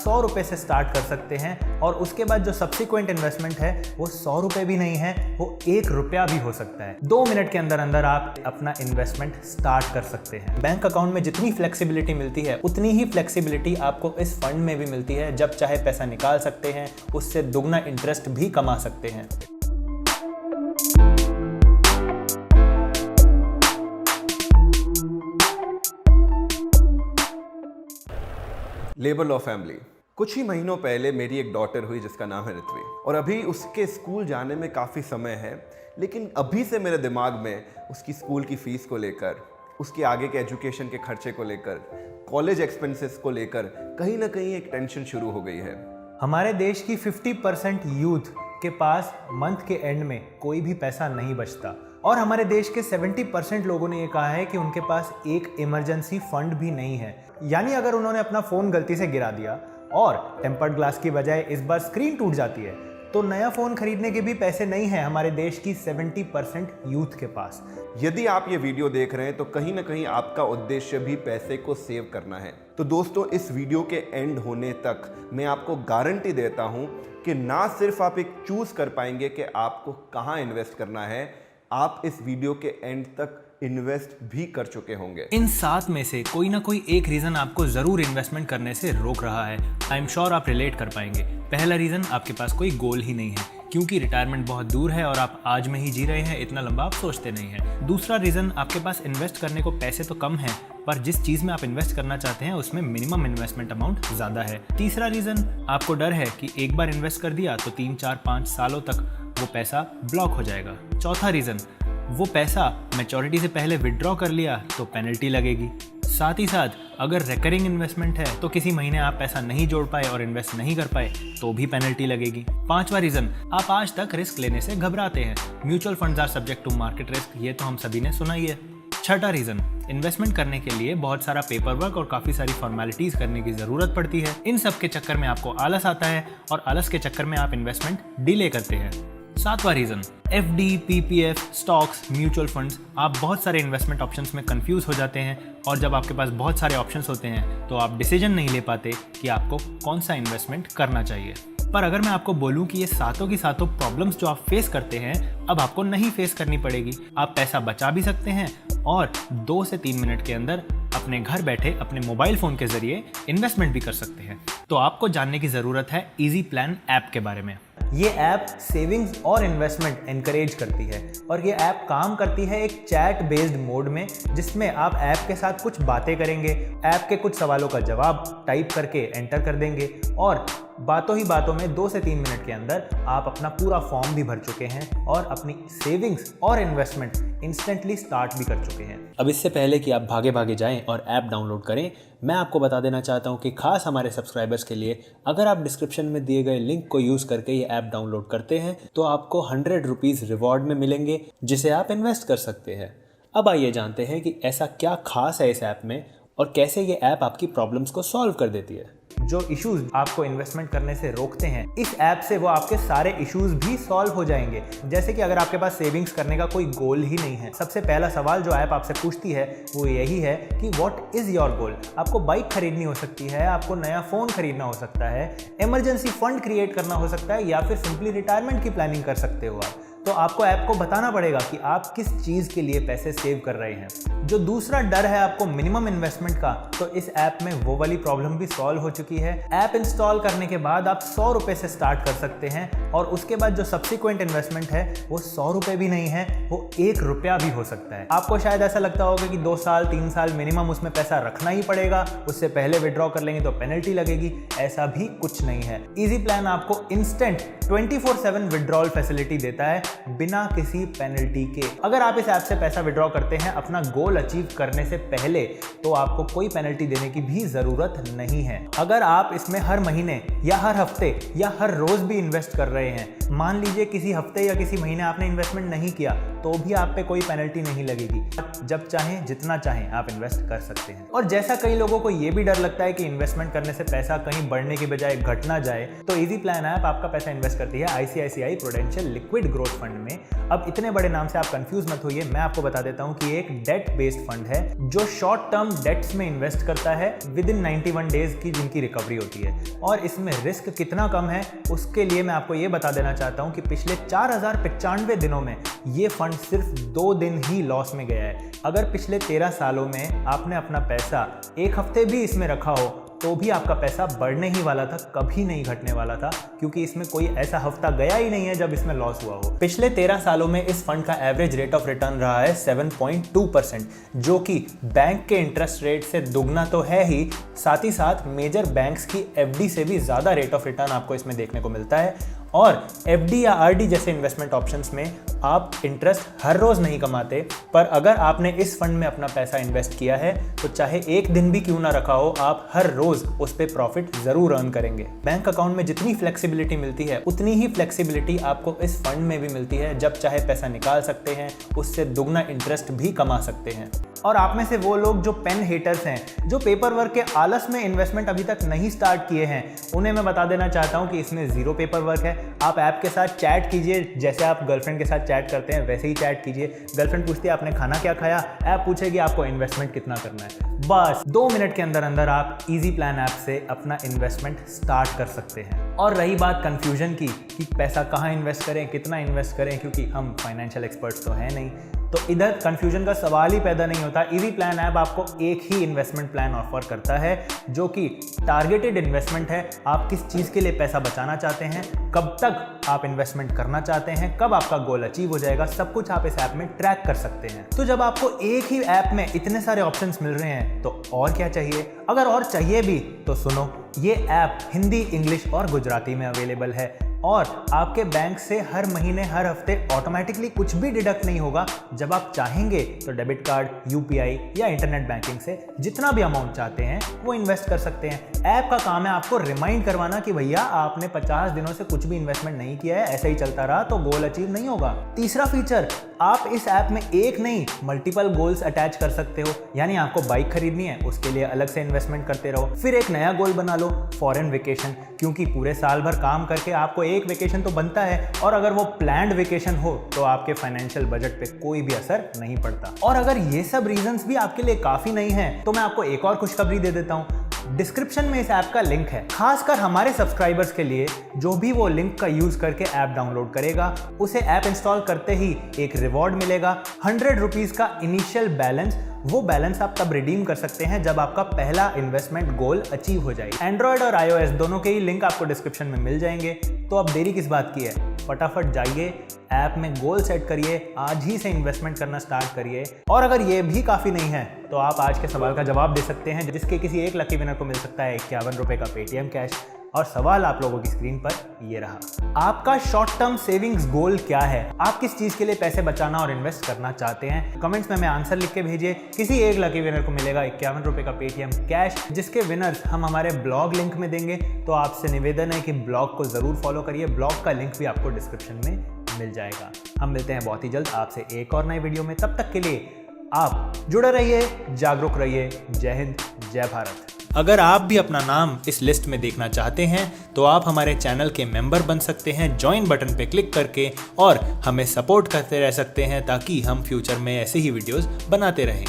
100 रुपए से स्टार्ट कर सकते हैं और उसके बाद जो सब्सिक्वेंट इन्वेस्टमेंट है वो 100 रुपए भी नहीं है, वो 1 रुपया भी हो सकता है। 2 मिनट के अंदर अंदर आप अपना इन्वेस्टमेंट स्टार्ट कर सकते हैं। बैंक अकाउंट में जितनी फ्लेक्सिबिलिटी मिलती है उतनी ही फ्लेक्सिबिलिटी आपको इस फंड में भी मिलती है। जब चाहे पैसा निकाल सकते हैं, उससे दुगना इंटरेस्ट भी कमा सकते हैं। Label of family. कुछ ही महीनों पहले मेरी एक डॉटर हुई जिसका नाम है ऋत्वी, और अभी उसके स्कूल जाने में काफ़ी समय है, लेकिन अभी से मेरे दिमाग में उसकी स्कूल की फ़ीस को लेकर, उसके आगे के एजुकेशन के खर्चे को लेकर, कॉलेज एक्सपेंसेस को लेकर कहीं ना कहीं एक टेंशन शुरू हो गई है। हमारे देश की 50% यूथ के पास मंथ के एंड में कोई भी पैसा नहीं बचता और हमारे देश के 70% लोगों ने ये कहा है कि उनके पास एक इमरजेंसी फंड भी नहीं है। यानी अगर उन्होंने अपना फ़ोन गलती से गिरा दिया और टेम्पर्ड ग्लास की बजाय इस बार स्क्रीन टूट जाती है तो नया फ़ोन खरीदने के भी पैसे नहीं हैं हमारे देश की 70% यूथ के पास। यदि आप ये वीडियो देख रहे हैं तो कहीं ना कहीं आपका उद्देश्य भी पैसे को सेव करना है। तो दोस्तों, इस वीडियो के एंड होने तक मैं आपको गारंटी देता हूं कि ना सिर्फ आप एक चूज कर पाएंगे कि आपको कहां इन्वेस्ट करना है, आप इस वीडियो के एंड तक इन्वेस्ट भी कर चुके होंगे। इन 7 में से कोई ना कोई एक रीज़न आपको ज़रूर इन्वेस्टमेंट करने से रोक रहा है। आई एम श्योर आप रिलेट कर पाएंगे। पहला रीज़न, आपके पास कोई गोल ही नहीं है क्योंकि रिटायरमेंट बहुत दूर है और आप आज में ही जी रहे हैं, इतना लंबा आप सोचते नहीं हैं। दूसरा रीज़न, आपके पास इन्वेस्ट करने को पैसे तो कम हैं पर जिस चीज़ में आप इन्वेस्ट करना चाहते हैं उसमें मिनिमम इन्वेस्टमेंट अमाउंट ज़्यादा है। तीसरा रीज़न, आपको डर है कि एक बार इन्वेस्ट कर दिया तो 3, 4, 5 सालों तक वो पैसा ब्लॉक हो जाएगा। चौथा रीज़न, वो पैसा मैच्योरिटी से पहले विड्रॉ कर लिया तो पेनल्टी लगेगी। साथ ही साथ अगर रिकरिंग इन्वेस्टमेंट है तो किसी महीने आप पैसा नहीं जोड़ पाए और इन्वेस्ट नहीं कर पाए तो भी पेनल्टी लगेगी। पांचवा रीज़न, आप आज तक रिस्क लेने से घबराते हैं। Mutual funds are subject to market risk, ये तो हम सभी ने सुना ही है। छठा रीज़न, इन्वेस्टमेंट करने के लिए बहुत सारा पेपर वर्क और काफ़ी सारी फॉर्मेलिटीज़ करने की ज़रूरत पड़ती है। इन सब के चक्कर में आपको आलस आता है और आलस के चक्कर में आप इन्वेस्टमेंट डिले करते हैं। सातवां reason, FD, PPF, stocks, mutual funds, आप बहुत सारे इन्वेस्टमेंट ऑप्शंस में कंफ्यूज हो जाते हैं और जब आपके पास बहुत सारे ऑप्शंस होते हैं तो आप डिसीजन नहीं ले पाते कि आपको कौन सा इन्वेस्टमेंट करना चाहिए। पर अगर मैं आपको बोलूं कि ये सातों की सातों प्रॉब्लम्स जो आप फेस करते हैं अब आपको नहीं फेस करनी पड़ेगी। आप पैसा बचा भी सकते हैं और 2 से 3 मिनट के अंदर अपने घर बैठे अपने मोबाइल फ़ोन के ज़रिए इन्वेस्टमेंट भी कर सकते हैं। तो आपको जानने की ज़रूरत है ईजी प्लान ऐप के बारे में। ये ऐप सेविंग्स और इन्वेस्टमेंट एनकरेज करती है और ये ऐप काम करती है एक चैट बेस्ड मोड में, जिसमें आप ऐप के साथ कुछ बातें करेंगे, ऐप के कुछ सवालों का जवाब टाइप करके एंटर कर देंगे और बातों ही बातों में 2 से 3 मिनट के अंदर आप अपना पूरा फॉर्म भी भर चुके हैं और अपनी सेविंग्स और इन्वेस्टमेंट इंस्टेंटली स्टार्ट भी कर चुके हैं। अब इससे पहले कि आप भागे भागे जाएं और ऐप डाउनलोड करें, मैं आपको बता देना चाहता हूं कि खास हमारे सब्सक्राइबर्स के लिए अगर आप डिस्क्रिप्शन में दिए गए लिंक को यूज़ करके ये ऐप डाउनलोड करते हैं तो आपको 100 रुपीज़ रिवॉर्ड में मिलेंगे जिसे आप इन्वेस्ट कर सकते हैं। अब आइए जानते हैं कि ऐसा क्या खास है इस ऐप में और कैसे ये ऐप आपकी प्रॉब्लम्स को सॉल्व कर देती है। जो इश्यूज आपको इन्वेस्टमेंट करने से रोकते हैं, इस ऐप से वो आपके सारे इश्यूज भी सॉल्व हो जाएंगे। जैसे कि अगर आपके पास सेविंग्स करने का कोई गोल ही नहीं है, सबसे पहला सवाल जो ऐप आपसे पूछती है वो यही है कि व्हाट इज योर गोल। आपको बाइक खरीदनी हो सकती है, आपको नया फ़ोन खरीदना हो सकता है, इमरजेंसी फंड क्रिएट करना हो सकता है या फिर सिंपली रिटायरमेंट की प्लानिंग कर सकते हो आप। तो आपको ऐप को बताना पड़ेगा कि आप किस चीज़ के लिए पैसे सेव कर रहे हैं। जो दूसरा डर है आपको मिनिमम इन्वेस्टमेंट का, तो इस ऐप में वो वाली प्रॉब्लम भी सॉल्व हो चुकी है। ऐप इंस्टॉल करने के बाद आप 100 रुपए से स्टार्ट कर सकते हैं और उसके बाद जो सब्सिक्वेंट इन्वेस्टमेंट है वो 100 रुपए भी नहीं है, वो 1 रुपया भी हो सकता है। आपको शायद ऐसा लगता होगा कि 2 साल 3 साल मिनिमम उसमें पैसा रखना ही पड़ेगा, उससे पहले विड्रॉ कर लेंगे तो पेनल्टी लगेगी। ऐसा भी कुछ नहीं है। ईजी प्लान आपको इंस्टेंट 24/7 विड्रॉल फैसिलिटी देता है बिना किसी पेनल्टी के। अगर आप इस ऐप से पैसा विड्रॉ करते हैं अपना गोल अचीव करने से पहले तो आपको कोई पेनल्टी देने की भी जरूरत नहीं है। अगर आप इसमें हर महीने या हर हफ्ते या हर रोज भी इन्वेस्ट कर रहे हैं, मान लीजिए किसी हफ्ते या किसी महीने आपने इन्वेस्टमेंट नहीं किया तो भी आप पे कोई पेनल्टी नहीं लगेगी। जब चाहें जितना चाहें आप इन्वेस्ट कर सकते हैं। और जैसा कई लोगों को ये भी डर लगता है कि इन्वेस्टमेंट करने से पैसा कहीं बढ़ने की बजाय घट ना जाए, तो इजी प्लान ऐप आपका पैसा इन्वेस्ट करती है ICICI prudential liquid growth fund में। अब इतने बड़े नाम से आप कंफ्यूज मत होइए, मैं आपको बता देता हूं कि एक डेट बेस्ड फंड है जो शॉर्ट टर्म डेट्स में इन्वेस्ट करता है विद इन 91 डेज की जिनकी रिकवरी होती है। और इसमें रिस्क कितना कम है उसके लिए मैं आपको ये बता देना चाहता हूं कि पिछले 4095 दिनों में ये फंड सिर्फ 2 दिन ही लॉस में गया है। अगर पिछले 13 सालों में आपने अपना पैसा एक हफ्ते भी इसमें रखा हो तो भी आपका पैसा बढ़ने ही वाला था, कभी नहीं घटने वाला था, क्योंकि इसमें कोई ऐसा हफ्ता गया ही नहीं है जब इसमें लॉस हुआ हो। पिछले 13 सालों में इस फंड का एवरेज रेट ऑफ रिटर्न रहा है 7.2%, जो कि बैंक के इंटरेस्ट रेट से दुगना तो है ही, साथ ही साथ मेजर बैंक्स की FD से भी ज़्यादा रेट ऑफ रिटर्न आपको इसमें देखने को मिलता है। और FD या RD जैसे इन्वेस्टमेंट ऑप्शंस में आप इंटरेस्ट हर रोज नहीं कमाते, पर अगर आपने इस फंड में अपना पैसा इन्वेस्ट किया है तो चाहे एक दिन भी क्यों ना रखा हो, आप हर रोज उस पे प्रॉफिट जरूर अर्न करेंगे। बैंक अकाउंट में जितनी फ्लेक्सिबिलिटी मिलती है उतनी ही फ्लेक्सिबिलिटी आपको इस फंड में भी मिलती है। जब चाहे पैसा निकाल सकते हैं, उससे दुगना इंटरेस्ट भी कमा सकते हैं। और आप में से वो लोग जो पेन हेटर्स हैं, जो पेपर वर्क के आलस में इन्वेस्टमेंट अभी तक नहीं स्टार्ट किए हैं, उन्हें मैं बता देना चाहता हूं कि इसमें जीरो पेपर वर्क है। आप ऐप के साथ चैट कीजिए, जैसे आप गर्लफ्रेंड के साथ चैट करते हैं वैसे ही चैट कीजिए। गर्लफ्रेंड पूछती है आपने खाना क्या खाया, ऐप पूछेगी आपको इन्वेस्टमेंट कितना करना है। बस 2 मिनट के अंदर अंदर आप इजी प्लान ऐप से अपना इन्वेस्टमेंट स्टार्ट कर सकते हैं। और रही बात कंफ्यूजन की कि पैसा कहाँ इन्वेस्ट करें, कितना इन्वेस्ट करें, क्योंकि हम फाइनेंशियल एक्सपर्ट्स तो हैं नहीं, तो इधर कंफ्यूजन का सवाल ही पैदा नहीं होता। इजी प्लान ऐप आपको एक ही इन्वेस्टमेंट प्लान ऑफर करता है जो कि टारगेटेड इन्वेस्टमेंट है। आप किस चीज़ के लिए पैसा बचाना चाहते हैं, कब तक आप इन्वेस्टमेंट करना चाहते हैं, कब आपका गोल अचीव हो जाएगा, सब कुछ आप इस ऐप में ट्रैक कर सकते हैं। तो जब आपको एक ही ऐप में इतने सारे ऑप्शंस मिल रहे हैं तो और क्या चाहिए। अगर और चाहिए भी तो सुनो, ये ऐप हिंदी, इंग्लिश और गुजराती में अवेलेबल है और आपके बैंक से हर महीने हर हफ्ते ऑटोमेटिकली कुछ भी डिडक्ट नहीं होगा। जब आप चाहेंगे तो डेबिट कार्ड, UPI या इंटरनेट बैंकिंग से जितना भी अमाउंट चाहते हैं वो इन्वेस्ट कर सकते हैं। ऐप का काम है आपको रिमाइंड करवाना कि भैया आपने 50 दिनों से कुछ भी इन्वेस्टमेंट नहीं किया है, ऐसे ही चलता रहा तो गोल अचीव नहीं होगा। तीसरा फीचर, आप इस ऐप में एक नहीं मल्टीपल गोल्स अटैच कर सकते हो। यानी आपको बाइक खरीदनी है, उसके लिए अलग से इन्वेस्टमेंट करते रहो, फिर एक नया गोल बना लो, फॉरेन वेकेशन, क्योंकि पूरे साल भर काम करके आपको एक वेकेशन तो बनता है, और अगर वो प्लान्ड वेकेशन हो तो आपके फाइनेंशियल बजट पे कोई भी असर नहीं पड़ता। और अगर ये सब रीजंस भी आपके लिए काफी नहीं है तो मैं आपको एक और खुशखबरी दे देता हूँ। डिस्क्रिप्शन में इस ऐप का लिंक है, खासकर हमारे सब्सक्राइबर्स के लिए। जो भी वो लिंक का यूज करके ऐप डाउनलोड करेगा उसे ऐप इंस्टॉल करते ही एक रिवॉर्ड मिलेगा, 100 रुपीज का इनिशियल बैलेंस। वो बैलेंस आप तब रिडीम कर सकते हैं जब आपका पहला इन्वेस्टमेंट गोल अचीव हो जाए। एंड्रॉयड और iOS दोनों के ही लिंक आपको डिस्क्रिप्शन में मिल जाएंगे। तो अब देरी किस बात की है, फटाफट जाइए ऐप में गोल सेट करिए, आज ही से इन्वेस्टमेंट करना स्टार्ट करिए। और अगर ये भी काफ़ी नहीं है तो आप आज के सवाल का जवाब दे सकते हैं, जिसके किसी एक लकी विनर को मिल सकता है 51 रुपये का पेटीएम कैश। और सवाल आप लोगों की स्क्रीन पर ये रहा, आपका शॉर्ट टर्म सेविंग्स गोल क्या है? आप किस चीज के लिए पैसे बचाना और इन्वेस्ट करना चाहते हैं? कमेंट्स में आंसर लिख के भेजिए। किसी एक लकी विनर को मिलेगा 51 रुपये का पेटीएम कैश, जिसके विनर्स हम हमारे ब्लॉग लिंक में देंगे। तो आपसे निवेदन है कि ब्लॉग को जरूर फॉलो करिए, ब्लॉग का लिंक भी आपको डिस्क्रिप्शन में मिल जाएगा। हम मिलते हैं बहुत ही जल्द आपसे एक और नए वीडियो में। तब तक के लिए आप जुड़े रहिए, जागरूक रहिए। जय हिंद, जय भारत। अगर आप भी अपना नाम इस लिस्ट में देखना चाहते हैं तो आप हमारे चैनल के मेंबर बन सकते हैं ज्वाइन बटन पे क्लिक करके, और हमें सपोर्ट करते रह सकते हैं ताकि हम फ्यूचर में ऐसे ही वीडियोस बनाते रहें।